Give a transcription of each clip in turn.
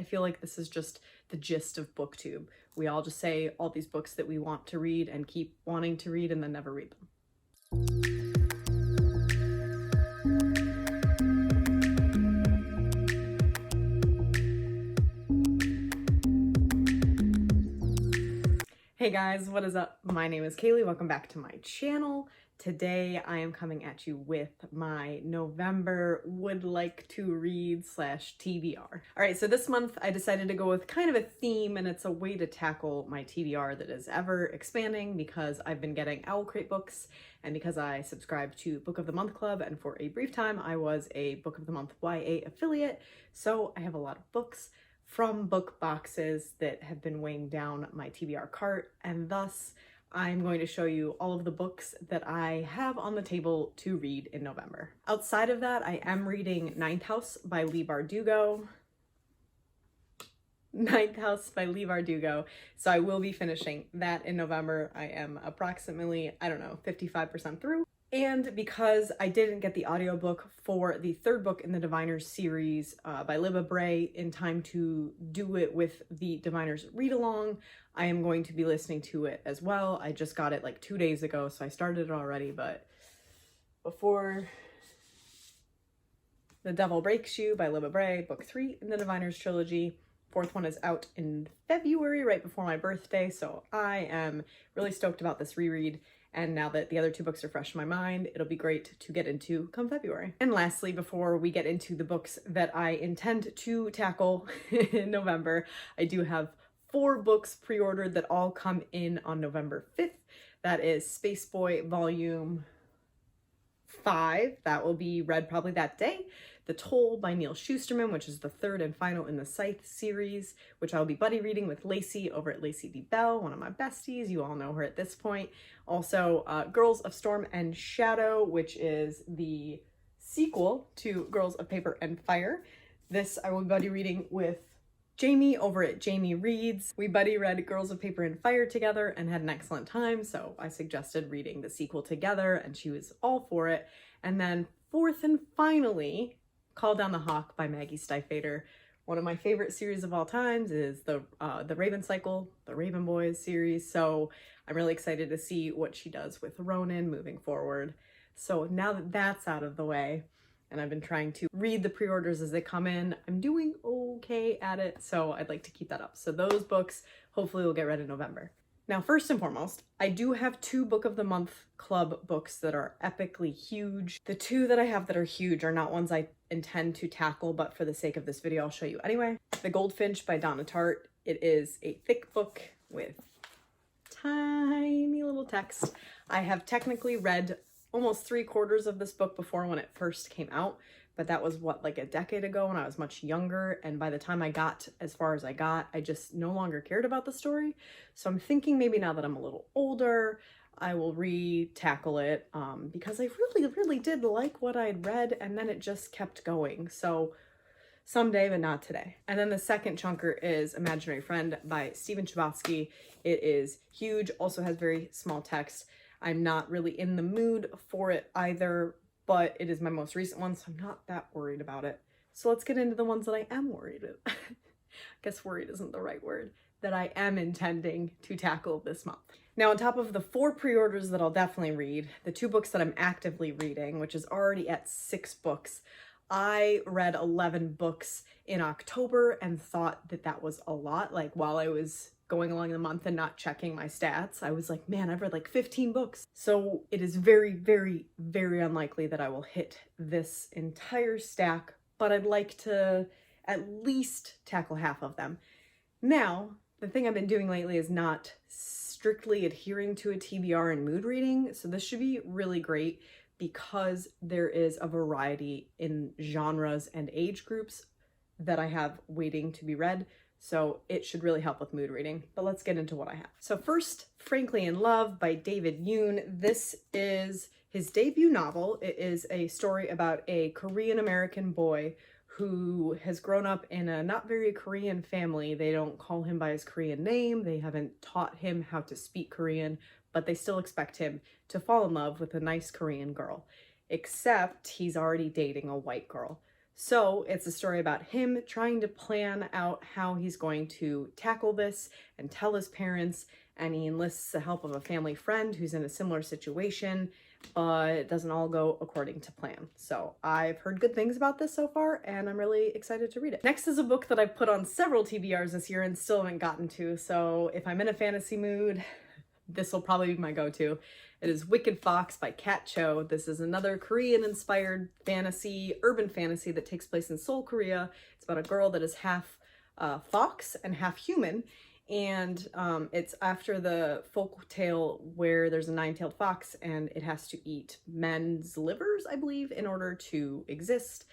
feel like this is just the gist of BookTube. We all just say all these books that we want to read and keep wanting to read and then never read them. Hey guys, what is up? My name is Kaylee. Welcome back to my channel. Today I am coming at you with my November would like to read / TBR. All right, so this month I decided to go with kind of a theme, and it's a way to tackle my TBR that is ever expanding because I've been getting Owl Crate books and because I subscribe to Book of the Month Club, and for a brief time I was a Book of the Month YA affiliate. So I have a lot of books from book boxes that have been weighing down my TBR cart, and thus I'm going to show you all of the books that I have on the table to read in November. Outside of that, I am reading Ninth House by Leigh Bardugo. So I will be finishing that in November. I am approximately, 55% through. And because I didn't get the audiobook for the third book in the Diviners series by Libba Bray in time to do it with the Diviners read-along, I am going to be listening to it as well. I just got it like 2 days ago, so I started it already, but before The Devil Breaks You by Libba Bray, book 3 in the Diviners trilogy. Fourth one is out in February, right before my birthday, so I am really stoked about this reread. And now that the other 2 books are fresh in my mind, it'll be great to get into come February. And lastly, before we get into the books that I intend to tackle in November, I do have 4 books pre-ordered that all come in on November 5th. That is Space Boy Volume 5. That will be read probably that day. The Toll by Neil Shusterman, which is the 3rd and final in the Scythe series, which I'll be buddy reading with Lacey over at Lacey D. Bell, one of my besties. You all know her at this point. Also, Girls of Storm and Shadow, which is the sequel to Girls of Paper and Fire. This I will be buddy reading with Jamie over at Jamie Reads. We buddy read Girls of Paper and Fire together and had an excellent time, so I suggested reading the sequel together and she was all for it. And then fourth and finally, Call Down the Hawk by Maggie Stiefvater. One of my favorite series of all times is the Raven Cycle, the Raven Boys series, so I'm really excited to see what she does with Ronan moving forward. So now that that's out of the way, and I've been trying to read the pre-orders as they come in, I'm doing okay at it, so I'd like to keep that up. So those books hopefully will get read in November. Now, first and foremost, I do have 2 Book of the Month Club books that are epically huge. The 2 that I have that are huge are not ones I intend to tackle, but for the sake of this video, I'll show you anyway. The Goldfinch by Donna Tartt. It is a thick book with tiny little text. I have technically read almost 3/4 of this book before when it first came out, but that was what, like a decade ago when I was much younger, and by the time I got as far as I got, I just no longer cared about the story. So I'm thinking maybe now that I'm a little older, I will re-tackle it because I really did like what I'd read, and then it just kept going. So someday, but not today. And then the second chunker is Imaginary Friend by Stephen Chbosky. It is huge, also has very small text. I'm not really in the mood for it either, but it is my most recent one, so I'm not that worried about it. So let's get into the ones that I am worried about. I guess worried isn't the right word, that I am intending to tackle this month. Now, on top of the 4 pre-orders that I'll definitely read, the 2 books that I'm actively reading, which is already at 6 books, I read 11 books in October and thought that that was a lot. Like, while I was going along the month and not checking my stats, I was like, man, I've read like 15 books. So it is very, very, very unlikely that I will hit this entire stack, but I'd like to at least tackle half of them. Now, the thing I've been doing lately is not strictly adhering to a TBR and mood reading, so this should be really great because there is a variety in genres and age groups that I have waiting to be read. So it should really help with mood reading, but let's get into what I have. So first, Frankly in Love by David Yoon. This is his debut novel. It is a story about a Korean-American boy who has grown up in a not very Korean family. They don't call him by his Korean name. They haven't taught him how to speak Korean, but they still expect him to fall in love with a nice Korean girl, except he's already dating a white girl. So it's a story about him trying to plan out how he's going to tackle this and tell his parents, and he enlists the help of a family friend who's in a similar situation, but it doesn't all go according to plan. So I've heard good things about this so far, and I'm really excited to read it. Next is a book that I've put on several TBRs this year and still haven't gotten to, so if I'm in a fantasy mood, this will probably be my go-to. It is Wicked Fox by Kat Cho. This is another Korean-inspired fantasy, urban fantasy that takes place in Seoul, Korea. It's about a girl that is half fox and half human, and it's after the folk tale where there's a nine-tailed fox and it has to eat men's livers, I believe, in order to exist.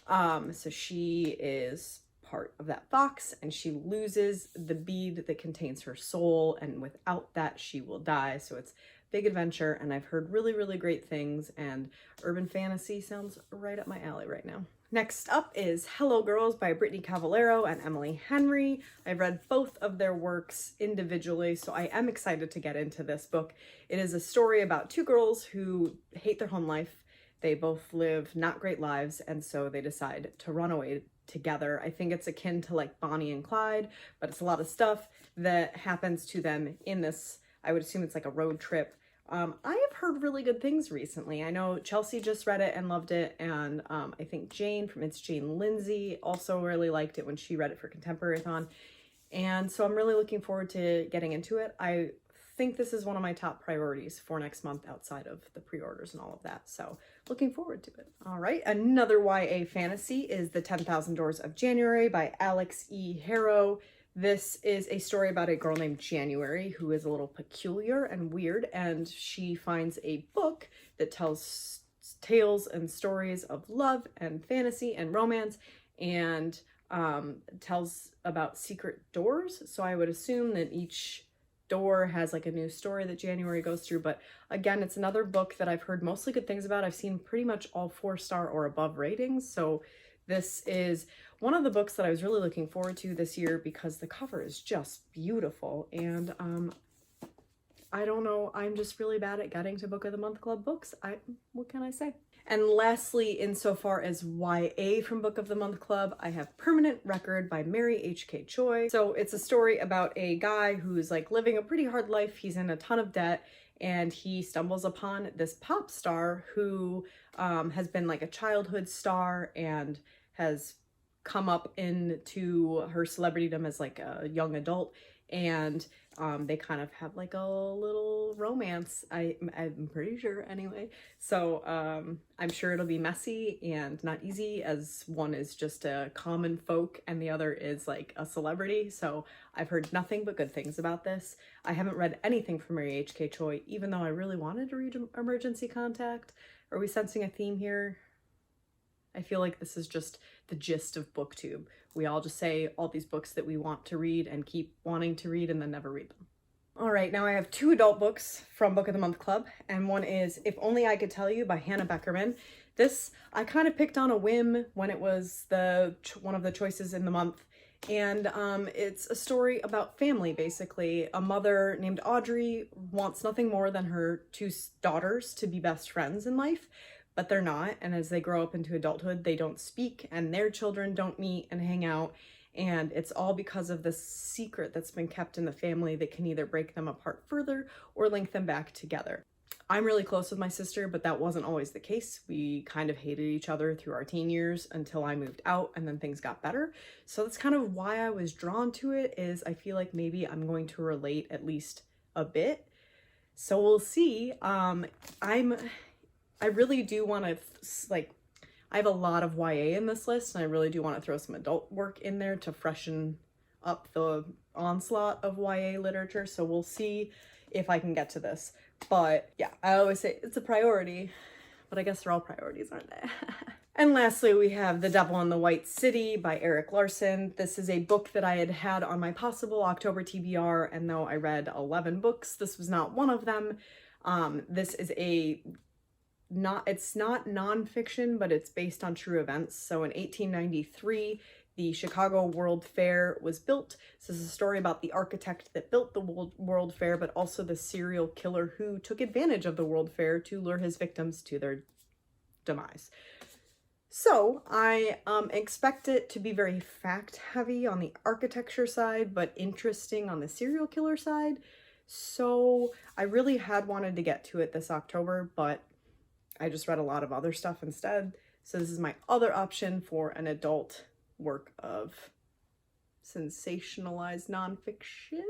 So she is part of that fox, and she loses the bead that contains her soul, and without that she will die. So it's big adventure, and I've heard really, really great things, and urban fantasy sounds right up my alley right now. Next up is Hello Girls by Brittany Cavallero and Emily Henry. I've read both of their works individually, so I am excited to get into this book. It is a story about two girls who hate their home life. They both live not great lives, and so they decide to run away together. I think it's akin to like Bonnie and Clyde, but it's a lot of stuff that happens to them in this. I would assume it's like a road trip. I have heard really good things recently. I know Chelsea just read it and loved it, and I think Jane from It's Jane Lindsay also really liked it when she read it for Contemporary-thon. And so I'm really looking forward to getting into it. I think this is one of my top priorities for next month outside of the pre-orders and all of that. So looking forward to it. All right, another YA fantasy is The 10,000 Doors of January by Alex E. Harrow. This is a story about a girl named January who is a little peculiar and weird, and she finds a book that tells tales and stories of love and fantasy and romance, and tells about secret doors. So I would assume that each door has like a new story that January goes through. But again, it's another book that I've heard mostly good things about. I've seen pretty much all 4-star or above ratings. So this is one of the books that I was really looking forward to this year because the cover is just beautiful. And I don't know, I'm just really bad at getting to Book of the Month Club books. What can I say? And lastly, insofar as YA from Book of the Month Club, I have Permanent Record by Mary H.K. Choi. So it's a story about a guy who's like living a pretty hard life. He's in a ton of debt, and he stumbles upon this pop star who has been like a childhood star and has come up into her celebritydom as like a young adult, and they kind of have like a little romance, I'm pretty sure anyway. So I'm sure it'll be messy and not easy, as one is just a common folk and the other is like a celebrity. So I've heard nothing but good things about this. I haven't read anything from Mary H.K. Choi, even though I really wanted to read Emergency Contact. Are we sensing a theme here? I feel like this is just the gist of BookTube. We all just say all these books that we want to read and keep wanting to read and then never read them. All right, now I have 2 adult books from Book of the Month Club, and one is If Only I Could Tell You by Hannah Beckerman. This I kind of picked on a whim when it was one of the choices in the month, and it's a story about family, basically. A mother named Audrey wants nothing more than her 2 daughters to be best friends in life, but they're not, and as they grow up into adulthood, they don't speak, and their children don't meet and hang out, and it's all because of this secret that's been kept in the family that can either break them apart further or link them back together. I'm really close with my sister, but that wasn't always the case. We kind of hated each other through our teen years until I moved out, and then things got better. So that's kind of why I was drawn to it, is I feel like maybe I'm going to relate at least a bit. So we'll see. I really do want to, I have a lot of YA in this list, and I really do want to throw some adult work in there to freshen up the onslaught of YA literature. So we'll see if I can get to this. But yeah, I always say it's a priority, but I guess they're all priorities, aren't they? And lastly, we have The Devil in the White City by Erik Larson. This is a book that I had on my possible October TBR, and though I read 11 books, this was not one of them. This is it's not nonfiction, but it's based on true events. So in 1893, the Chicago World Fair was built. This is a story about the architect that built the World Fair, but also the serial killer who took advantage of the World Fair to lure his victims to their demise. So I expect it to be very fact heavy on the architecture side, but interesting on the serial killer side. So I really had wanted to get to it this October, but I just read a lot of other stuff instead. So this is my other option for an adult work of sensationalized nonfiction.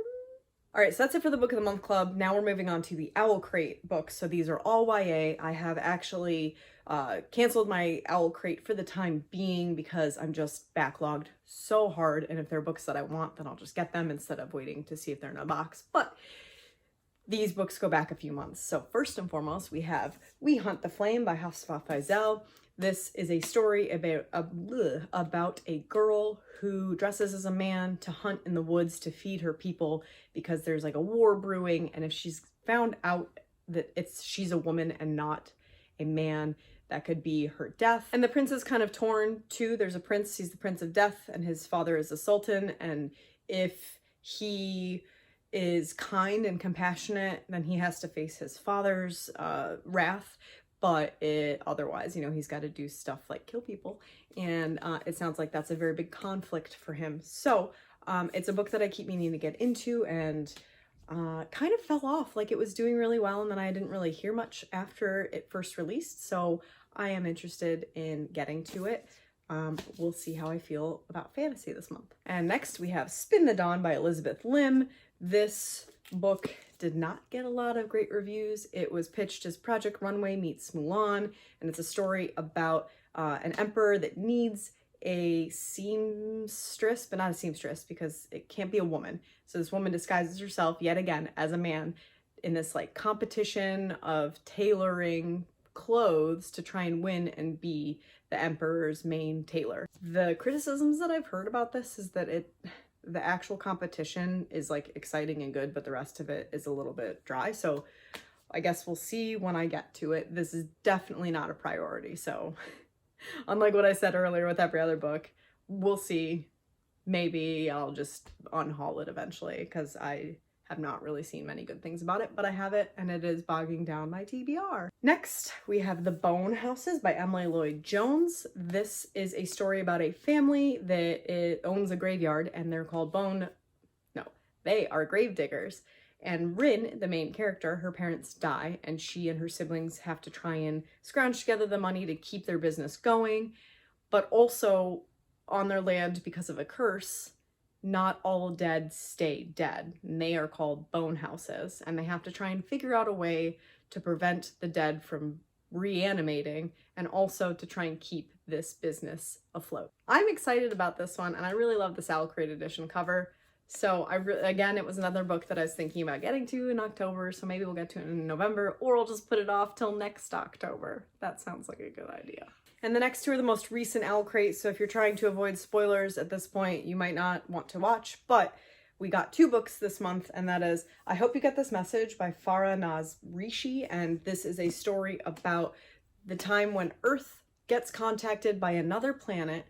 All right, so that's it for the Book of the Month Club. Now we're moving on to the Owl Crate books. So these are all YA. I have actually canceled my Owl Crate for the time being because I'm just backlogged so hard. And if there are books that I want, then I'll just get them instead of waiting to see if they're in a box. But these books go back a few months. So first and foremost, we have We Hunt the Flame by Hafsa Faisal. This is a story about a girl who dresses as a man to hunt in the woods to feed her people because there's like a war brewing, and if she's found out that she's a woman and not a man, that could be her death. And the prince is kind of torn too. There's a prince, he's the Prince of Death, and his father is a sultan, and if he is kind and compassionate, then he has to face his father's wrath. But otherwise, you know, he's got to do stuff like kill people. And it sounds like that's a very big conflict for him. So it's a book that I keep meaning to get into, and kind of fell off. Like, it was doing really well, and then I didn't really hear much after it first released. So I am interested in getting to it. We'll see how I feel about fantasy this month. And next we have Spin the Dawn by Elizabeth Lim. This book did not get a lot of great reviews. It was pitched as Project Runway meets Mulan, and it's a story about an emperor that needs a seamstress, but not a seamstress because it can't be a woman. So this woman disguises herself yet again as a man in this like competition of tailoring clothes to try and win and be the emperor's main tailor. The criticisms that I've heard about this is that the actual competition is like exciting and good, but the rest of it is a little bit dry. So I guess we'll see when I get to it. This is definitely not a priority. So unlike what I said earlier with every other book, we'll see. Maybe I'll just unhaul it eventually because I have not really seen many good things about it, but I have it and it is bogging down my TBR. Next, we have The Bone Houses by Emily Lloyd Jones. This is a story about a family that owns a graveyard, and they're called they are grave diggers. And Rin, the main character, her parents die, and she and her siblings have to try and scrounge together the money to keep their business going, but also on their land, because of a curse, not all dead stay dead, and they are called bone houses, and they have to try and figure out a way to prevent the dead from reanimating and also to try and keep this business afloat. I'm excited about this one, and I really love the Owl Crate edition cover. So again, it was another book that I was thinking about getting to in October, so maybe we'll get to it in November, or I'll just put it off till next October. That sounds like a good idea. And the next two are the most recent Owl Crate, so if you're trying to avoid spoilers at this point, you might not want to watch, but we got two books this month, and that is I Hope You Get This Message by Farah Naz Rishi, and this is a story about the time when Earth gets contacted by another planet,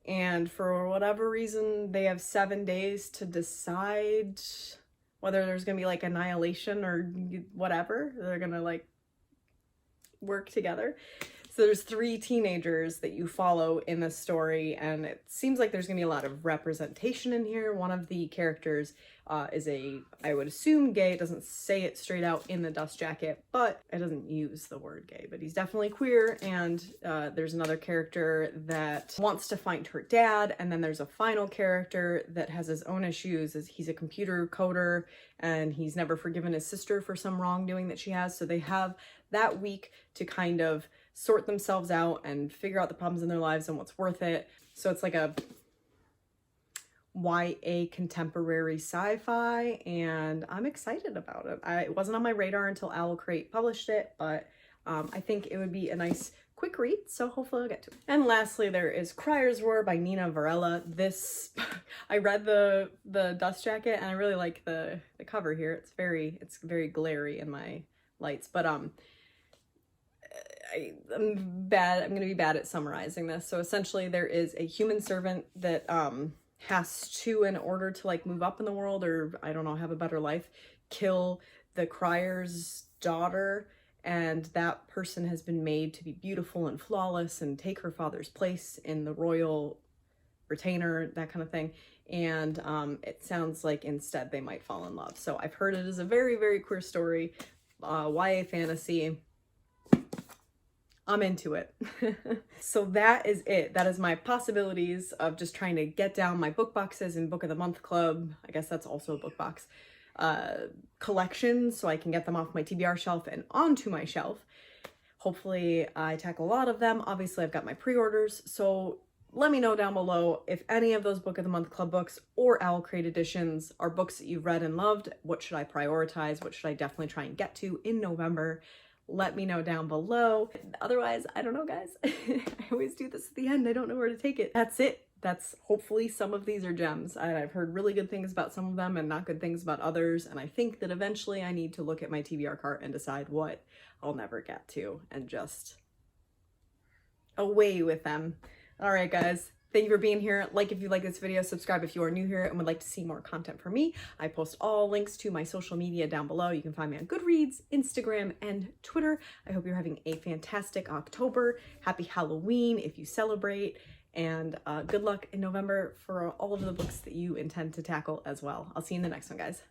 and for whatever reason, they have 7 days to decide whether there's gonna be like annihilation or whatever. They're gonna like work together. So there's 3 teenagers that you follow in this story, and it seems like there's gonna be a lot of representation in here. One of the characters is I would assume gay. It doesn't say it straight out in the dust jacket, but it doesn't use the word gay, but he's definitely queer. And there's another character that wants to find her dad, and then there's a final character that has his own issues. He's a computer coder, and he's never forgiven his sister for some wrongdoing that she has. So they have that week to kind of sort themselves out and figure out the problems in their lives and what's worth it. So it's like a YA contemporary sci-fi, and I'm excited about it. It wasn't on my radar until Owl Crate published it, but I think it would be a nice quick read, so hopefully I'll get to it. And lastly, there is Crier's Roar by Nina Varela. This, I read the dust jacket, and I really like the cover here. It's very glary in my lights, but I'm gonna be bad at summarizing this. So essentially there is a human servant that has to, in order to like move up in the world, or I don't know, have a better life, kill the Crier's daughter, and that person has been made to be beautiful and flawless and take her father's place in the royal retainer, that kind of thing. And it sounds like instead they might fall in love. So I've heard it is a very, very queer story, YA fantasy. I'm into it. So that is it. That is my possibilities of just trying to get down my book boxes and book of the month club. I guess that's also a book box collection, so I can get them off my TBR shelf and onto my shelf. Hopefully I tackle a lot of them. Obviously I've got my pre-orders, so let me know down below if any of those book of the month club books or Owl Crate editions are books that you've read and loved. What should I prioritize? What should I definitely try and get to in November? Let me know down below. Otherwise, I don't know, guys. I always do this at the end. I don't know where to take it. That's it. That's hopefully some of these are gems. I've heard really good things about some of them and not good things about others. And I think that eventually I need to look at my TBR cart and decide what I'll never get to and just away with them. All right, guys. Thank you for being here. Like if you like this video, subscribe if you are new here and would like to see more content from me. I post all links to my social media down below. You can find me on Goodreads, Instagram, and Twitter. I hope you're having a fantastic October. Happy Halloween if you celebrate. And good luck in November for all of the books that you intend to tackle as well. I'll see you in the next one, guys.